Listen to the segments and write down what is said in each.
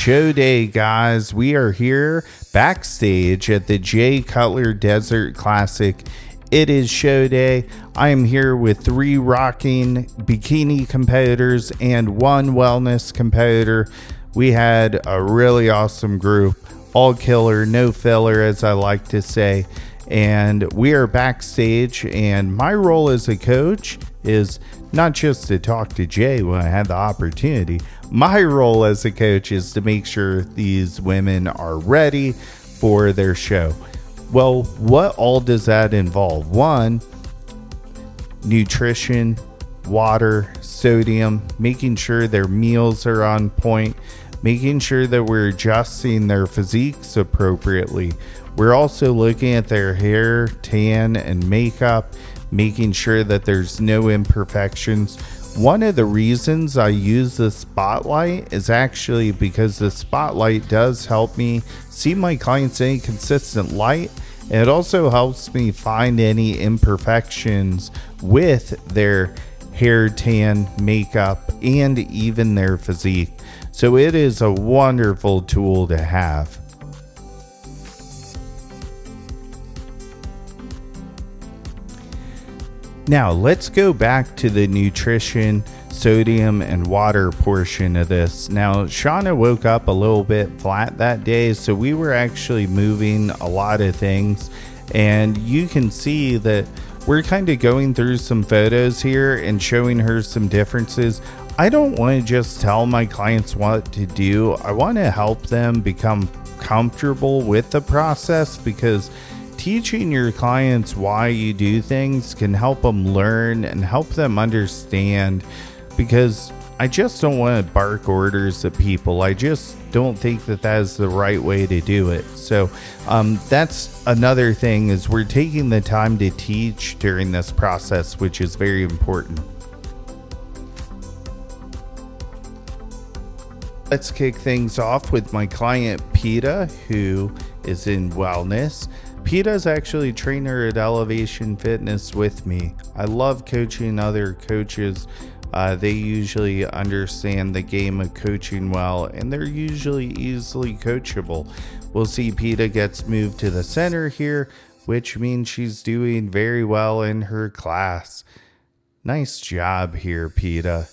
show day, guys. We are here backstage at the Jay Cutler Desert Classic. It is show day. I am here with 3 rocking bikini competitors and 1 wellness competitor. We had a really awesome group, all killer, no filler, as I like to say. And we are backstage, and my role as a coach is not just to talk to Jay when I have the opportunity. My role as a coach is to make sure these women are ready for their show. Well, what all does that involve? 1, nutrition, water, sodium, making sure their meals are on point, making sure that we're adjusting their physiques appropriately. We're also looking at their hair, tan, and makeup, making sure that there's no imperfections. One of the reasons I use the spotlight is actually because the spotlight does help me see my clients in consistent light, and it also helps me find any imperfections with their hair, tan, makeup, and even their physique. So it is a wonderful tool to have. Now let's go back to the nutrition, sodium, and water portion of this. Now Shauna woke up a little bit flat that day, so we were actually moving a lot of things, and you can see that we're kind of going through some photos here and showing her some differences. I don't want to just tell my clients what to do. I want to help them become comfortable with the process, because teaching your clients why you do things can help them learn and help them understand, because I just don't want to bark orders at people. I just don't think that that is the right way to do it. So that's another thing, is we're taking the time to teach during this process, which is very important. Let's kick things off with my client Peta, who is in wellness. Peta's actually a trainer at Elevation Fitness with me. I love coaching other coaches. They usually understand the game of coaching well, and they're usually easily coachable. We'll see Peta gets moved to the center here, which means she's doing very well in her class. Nice job here, Peta.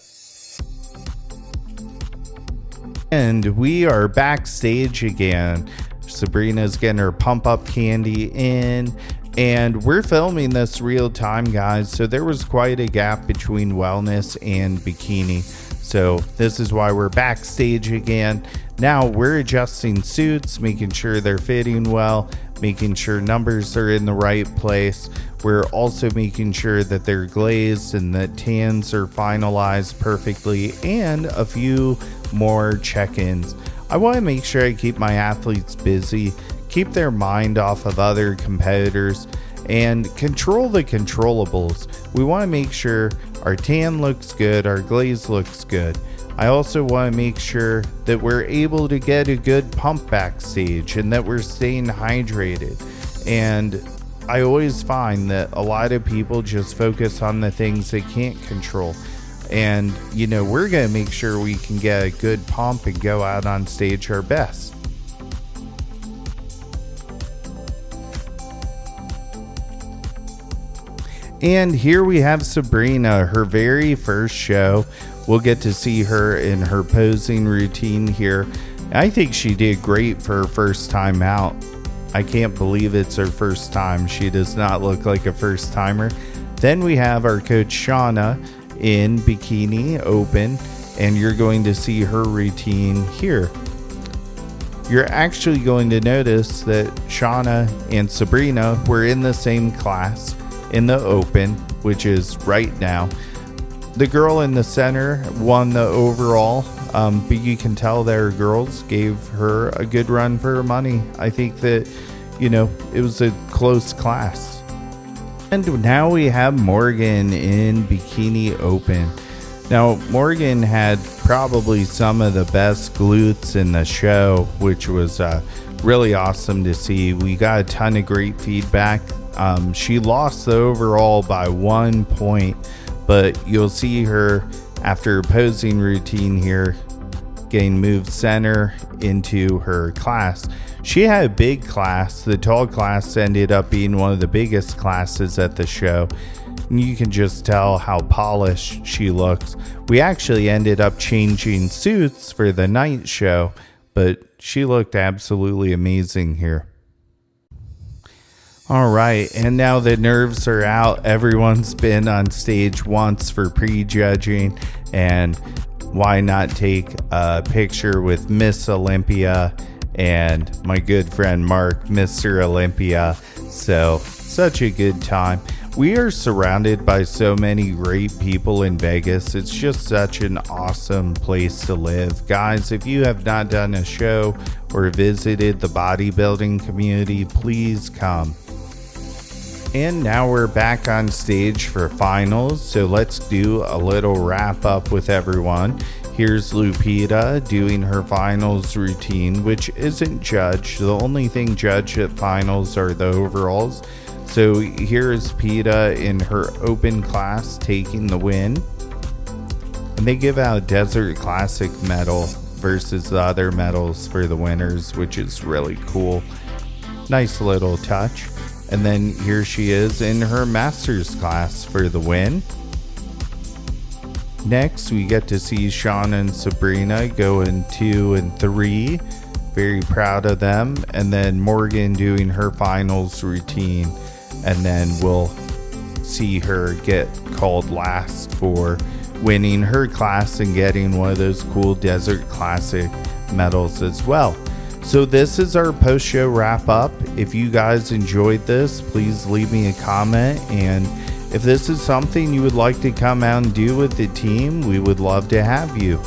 And we are backstage again. Sabrina's getting her pump up candy in, and we're filming this real time, guys, so there was quite a gap between wellness and bikini. So this is why we're backstage again. Now we're adjusting suits, making sure they're fitting well, making sure numbers are in the right place. We're also making sure that they're glazed and that tans are finalized perfectly, and a few more check-ins. I want to make sure I keep my athletes busy, keep their mind off of other competitors, and control the controllables. We want to make sure our tan looks good, our glaze looks good. I also want to make sure that we're able to get a good pump backstage and that we're staying hydrated. And I always find that a lot of people just focus on the things they can't control. And, you know, we're going to make sure we can get a good pump and go out on stage our best. And here we have Sabrina, her very first show. We'll get to see her in her posing routine here. I think she did great for her first time out. I can't believe it's her first time. She does not look like a first timer. Then we have our coach Shauna in bikini open, and you're going to see her routine here. You're actually going to notice that Shauna and Sabrina were in the same class in the open, which is right now. The girl in the center won the overall, but you can tell their girls gave her a good run for her money. I think that, you know, it was a close class. And now we have Morgan in bikini open. Now, Morgan had probably some of the best glutes in the show, which was really awesome to see. We got a ton of great feedback. She lost the overall by 1 point, but you'll see her after a posing routine here getting moved center into her class. She had a big class. The tall class ended up being one of the biggest classes at the show. And you can just tell how polished she looks. We actually ended up changing suits for the night show, but she looked absolutely amazing here. All right, and now the nerves are out. Everyone's been on stage once for prejudging, and why not take a picture with Miss Olympia and my good friend Mark, Mr. Olympia. So, such a good time. We are surrounded by so many great people in Vegas. It's just such an awesome place to live. Guys, if you have not done a show or visited the bodybuilding community, please come. And now we're back on stage for finals, so let's do a little wrap up with everyone. Here's Lupita doing her finals routine, which isn't judged. The only thing judged at finals are the overalls. So here is Peta in her open class taking the win. And they give out a Desert Classic medal versus the other medals for the winners, which is really cool. Nice little touch. And then here she is in her Masters class for the win. Next, we get to see Shauna and Sabrina go in 2 and 3. Very proud of them. And then Morgan doing her finals routine. And then we'll see her get called last for winning her class and getting one of those cool Desert Classic medals as well. So this is our post-show wrap-up. If you guys enjoyed this, please leave me a comment. And if this is something you would like to come out and do with the team, we would love to have you.